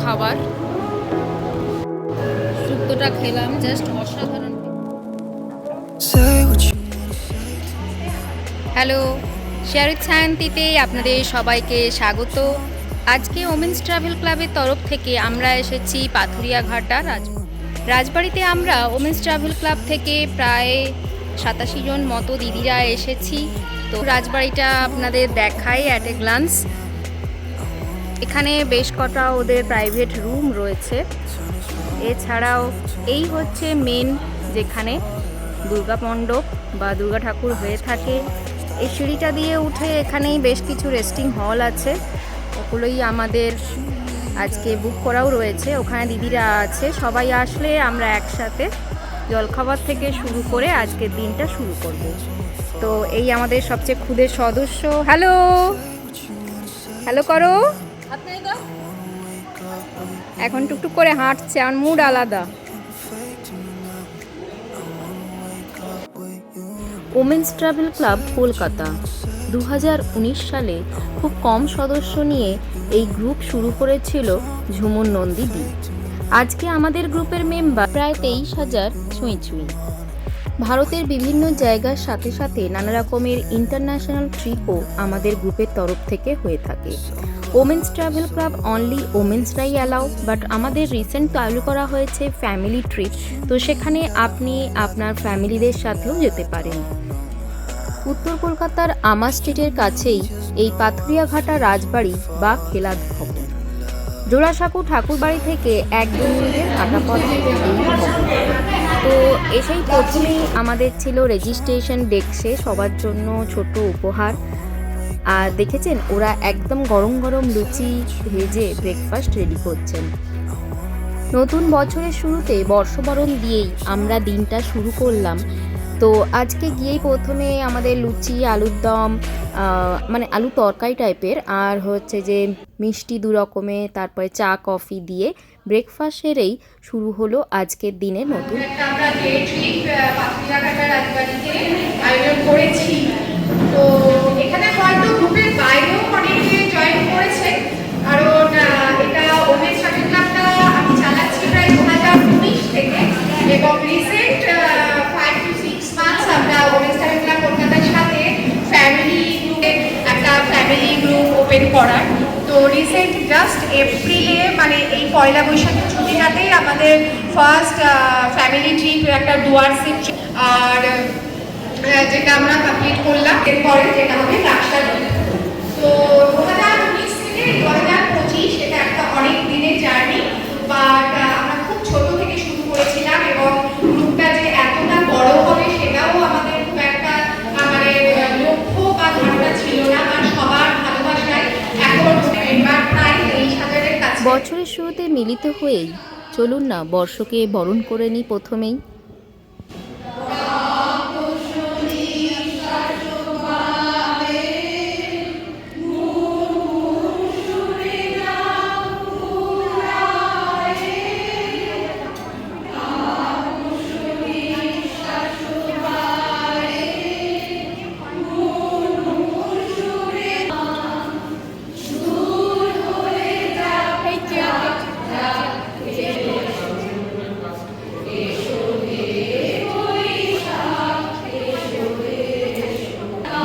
খাবার। শুক্তোটা খেলাম, জাস্ট অসাধারণ। হ্যালো, শেয়ার উইথ সায়ন্তীতে আপনাদের সবাইকে স্বাগত। আজকে ওমেন্স ট্রাভেল ক্লাবের তরফ থেকে আমরা এসেছি পাথুরিয়াঘাটা রাজবাড়িতে। আমরা ওমেন্স ট্রাভেল ক্লাব থেকে প্রায় 87 জন মতো দিদিরা এসেছি। তো রাজবাড়িটা আপনাদের দেখাই অ্যাট এ গ্লান্স। এখানে বেশ কটা ওদের প্রাইভেট রুম রয়েছে। এছাড়াও এই হচ্ছে মেন, যেখানে দুর্গা মণ্ডপ বা দুর্গা ঠাকুর হয়ে থাকে। এই সিঁড়িটা দিয়ে উঠে এখানেই বেশ কিছু রেস্টিং হল আছে, ওগুলোই আমাদের আজকে বুক করাও রয়েছে। ওখানে দিদিরা আছে, সবাই আসলে আমরা একসাথে জলখাবার থেকে শুরু করে আজকের দিনটা শুরু করব। তো এই আমাদের সবচেয়ে ক্ষুদে সদস্য, হ্যালো হ্যালো করো। এখন টুকটুক করে হাঁটছে, আমার মুড আলাদা। ওমেন্স ট্রাভেল ক্লাব কলকাতা 2019 সালে খুব কম সদস্য নিয়ে এই গ্রুপ শুরু করেছিল ঝুমুর নন্দী। আজকে আমাদের গ্রুপের মেম্বার প্রায় 23,000 ছুঁই। ভারতের বিভিন্ন জায়গার সাথে সাথে নানা রকমের ইন্টারন্যাশনাল ট্রিপও আমাদের গ্রুপের তরফ থেকে হয়ে থাকে। ওমেন্স ট্রাভেল ক্লাব অনলি ওমেন্সরাই অ্যালাউ, বাট আমাদের রিসেন্ট চালু করা হয়েছে ফ্যামিলি ট্রিপ, তো সেখানে আপনি আপনার ফ্যামিলিদের সাথেও যেতে পারেন। উত্তর কলকাতার আমা স্ট্রিটের কাছেই এই পাথুরিয়াঘাটা রাজবাড়ি বা খেলাদ ভবন। জোড়াসাঁকো ঠাকুরবাড়ি থেকে 1-2 মিনিটের হাঁটা পথে এই ভবন। তো এসেই প্রথমেই আমাদের ছিল রেজিস্ট্রেশন ডেস্কে সবার জন্য ছোট উপহার। আর দেখেছেন ওরা একদম গরম গরম লুচি ভেজে ব্রেকফাস্ট রেডি করছেন। নতুন বছরের শুরুতে বর্ষবরণ দিয়েই আমরা দিনটা শুরু করলাম। তো আজকে গিয়েই প্রথমে আমাদের লুচি, আলুর দম, মানে আলু তরকারি টাইপের, আর হচ্ছে যে মিষ্টি 2 রকমের, তারপরে চা কফি দিয়ে ব্রেকফাস্ট সেরেই শুরু হলো আজকের দিনের নতুন। আমরা ডে ট্রিপ পাথুরিয়াঘাটা রাজবাড়িতে আয়োজন করেছি। তো এখানে হয়তো গ্রুপের বাইরেও অনেকে জয়েন করেছে, কারণ এটা ওমেন্স ট্রাভেল ক্লাবটা আমি চালাচ্ছি প্রায় 2019 থেকে, এবং রিসেন্ট 5 to 6 মান্থস আমরা ওমেন্স ট্রাভেল ক্লাব কলকাতার সাথে ফ্যামিলি গ্রুপে একটা ফ্যামিলি গ্রুপ ওপেন করার। তো রিসেন্ট জাস্ট এপ্রিলে, মানে এই পয়লা বৈশাখের ছুটিটাতেই আমাদের ফার্স্ট ফ্যামিলি ট্রিপ একটা ডুয়ার্সের ট্রিপ, আর যেটা আমরা কমপ্লিট করলাম। এরপরে যেটা হবে রাস্তা। তো 2019 থেকে 2025 এটা একটা অনেক দিনের জার্নি, বাট আমরা খুব ছোট থেকে শুরু করেছিলাম, এবং গ্রুপটা যে এতটা বড় হবে সেটাও আমাদের খুব একটা মানে লক্ষ্য বা ধারণা ছিল না। আর সবার ভালোবাসায় এখন মেম্বার প্রায় 23,000-এর কাছে। বছরের শুরুতে মিলিত হয়েই চলুন না বর্ষকে বরণ করে নিই প্রথমেই।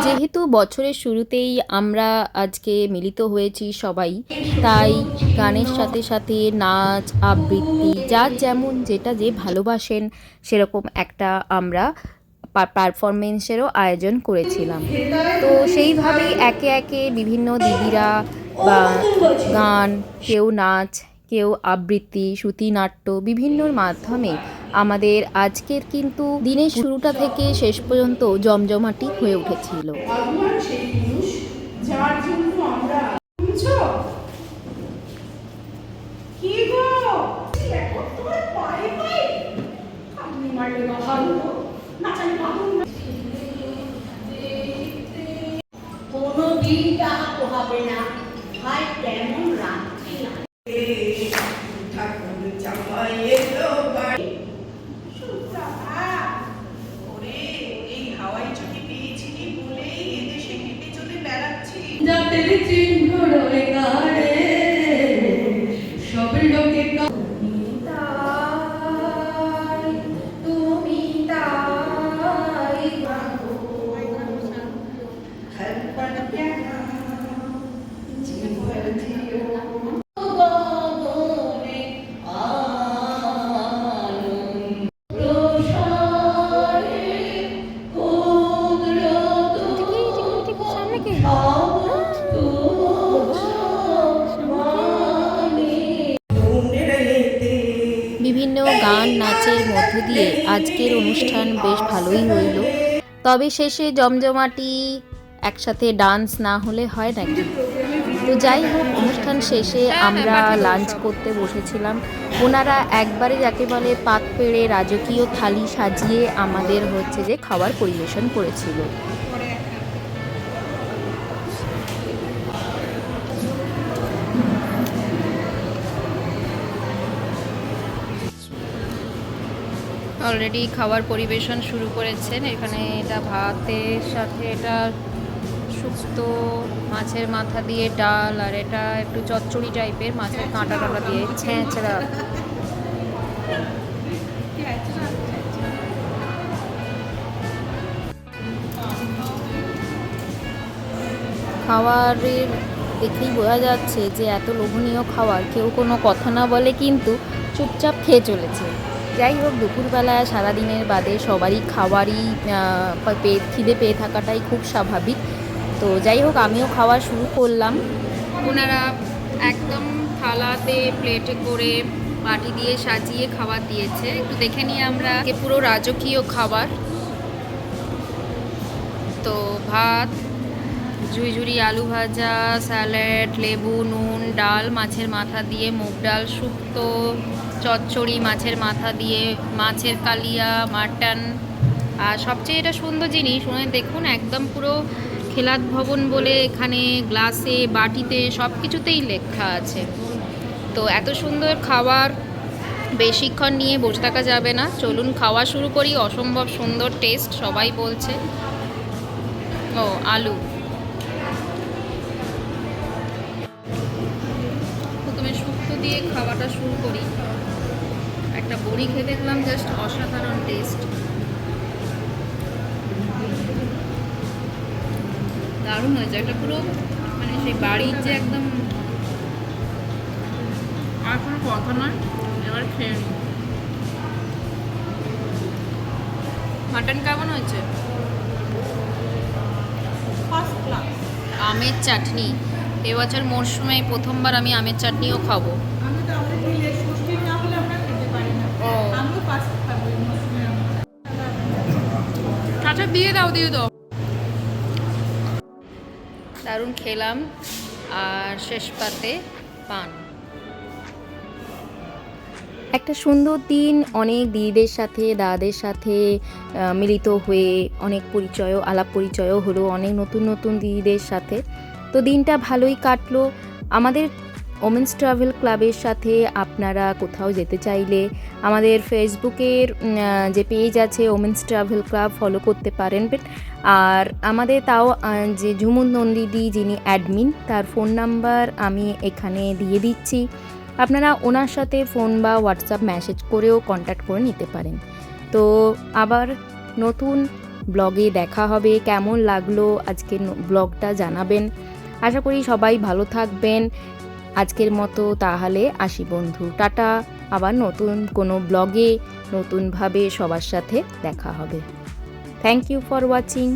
যেহেতু বছরের শুরুতেই আমরা আজকে মিলিত হয়েছি সবাই, তাই গানের সাথে সাথে নাচ, আবৃত্তি, যার যেমন যেটা যে ভালোবাসেন সেরকম একটা আমরা পারফরমেন্সেরও আয়োজন করেছিলাম। তো সেইভাবেই একে একে বিভিন্ন দিদিরা বা গান, কেউ নাচ, কেউ আবৃত্তি, শ্রুতিনাট্য বিভিন্নর মাধ্যমে আমাদের আজকের কিন্তু দিনের শুরুটা থেকে শেষ পর্যন্ত জমজমাটি হয়ে উঠেছিল। কোনো দিনটা পোহাবে না ভাই, কেমন রাখছি না ঠাকুর জামাই এলো বাড়ি। ওরে এই হাওয়াই ছুটি পেয়েছিলি বলেই এদেশে হেঁটে চলে বেড়াচ্ছি। জাতের চিহ্ন রয়ে গাড়ে সব মধ্য দিয়ে আজকের অনুষ্ঠান বেশ ভালোই হইল। তবে শেষে জমজমাটি একসাথে ডান্স না হলে হয় নাকি। তো যাই হোক, অনুষ্ঠান শেষে আমরা লাঞ্চ করতে বসেছিলাম। ওনারা একবারে যাকে বলে পাত পেড়ে রাজকীয় থালি সাজিয়ে আমাদের হচ্ছে যে খাবার পরিবেশন করেছিল। অলরেডি খাবার পরিবেশন শুরু করেছেন। এখানে এটা ভাতের সাথে এটা শুক্তো, মাছের মাথা দিয়ে ডাল, আর এটা একটু চচ্চড়ি টাইপের মাছের কাঁটা টাটা দিয়ে ছেঁচড়া। খাবারের দেখেই বোঝা যাচ্ছে যে এত লোভনীয় খাবার, কেউ কোনো কথা না বলে কিন্তু চুপচাপ খেয়ে চলেছে। যাই হোক, দুপুরবেলায় সারাদিনের বাদে সবারই খাবারই খিদে পেয়ে থাকাটাই খুব স্বাভাবিক। তো যাই হোক, আমিও খাওয়া শুরু করলাম। ওনারা একদম থালাতে প্লেটে করে বাটি দিয়ে সাজিয়ে খাবার দিয়েছে। একটু দেখে নিই আমরা, পুরো রাজকীয় খাবার। তো ভাত, ঝুড়ি আলু ভাজা, স্যালাড, লেবু, নুন, ডাল, মাছের মাথা দিয়ে মুগ ডাল, শুক্তো, চচ্চড়ি মাছের মাথা দিয়ে, মাছের কালিয়া, মাটন। আর সবচেয়ে এটা সুন্দর জিনিস, শুনে দেখুন, একদম পুরো খেলাত ভবন বলে এখানে গ্লাসে বাটিতে সব কিছুতেই লেখা আছে। তো এত সুন্দর খাবার বেশিক্ষণ নিয়ে বসে থাকা যাবে না, চলুন খাওয়া শুরু করি। অসম্ভব সুন্দর টেস্ট সবাই বলছে। ও আলু, প্রথমে শুক্তো দিয়ে খাওয়াটা শুরু করি। একটা বড়ি খেয়ে দেখলাম, জাস্ট অসাধারণ টেস্ট, দারুণ হয়েছে। একটা পুরো মানে সেই বাড়ির যে একদম, আর কোনো কথা নয়, এবার খেয়ে নিই। মাটন কেমন হয়েছে? আমের চাটনি, এবছর মরশুমে প্রথমবার আমি আমের চাটনিও খাবো। আচ্ছা দিয়ে দাও। দারুণ খেলাম। আর শেষ পাতে পান। একটা সুন্দর দিন, অনেক দিদিদের সাথে দাদাদের সাথে মিলিত হয়ে অনেক আলাপ পরিচয়ও হলো অনেক নতুন নতুন দিদিদের সাথে। তো দিনটা ভালোই কাটলো। আমাদের ওমেন্স ট্রাভেল ক্লাবের সাথে আপনারা কোথাও যেতে চাইলে আমাদের ফেসবুকের যে পেজ আছে ওমেন্স ট্রাভেল ক্লাব, ফলো করতে পারেন। আর আমাদের তাও যে ঝুমুর নন্দিদি যিনি অ্যাডমিন, তার ফোন নাম্বার আমি এখানে দিয়ে দিচ্ছি। আপনারা ওনার সাথে ফোন বা হোয়াটসঅ্যাপ মেসেজ করেও কন্ট্যাক্ট করে নিতে পারেন। তো আবার নতুন ব্লগে দেখা হবে। কেমন লাগলো আজকের ব্লগটা জানাবেন। আশা করি সবাই ভালো থাকবেন। আজকের মতো তাহলে আসি বন্ধু, টাটা। আবার নতুন কোনো ব্লগে নতুনভাবে সবার সাথে দেখা হবে। Thank you for watching.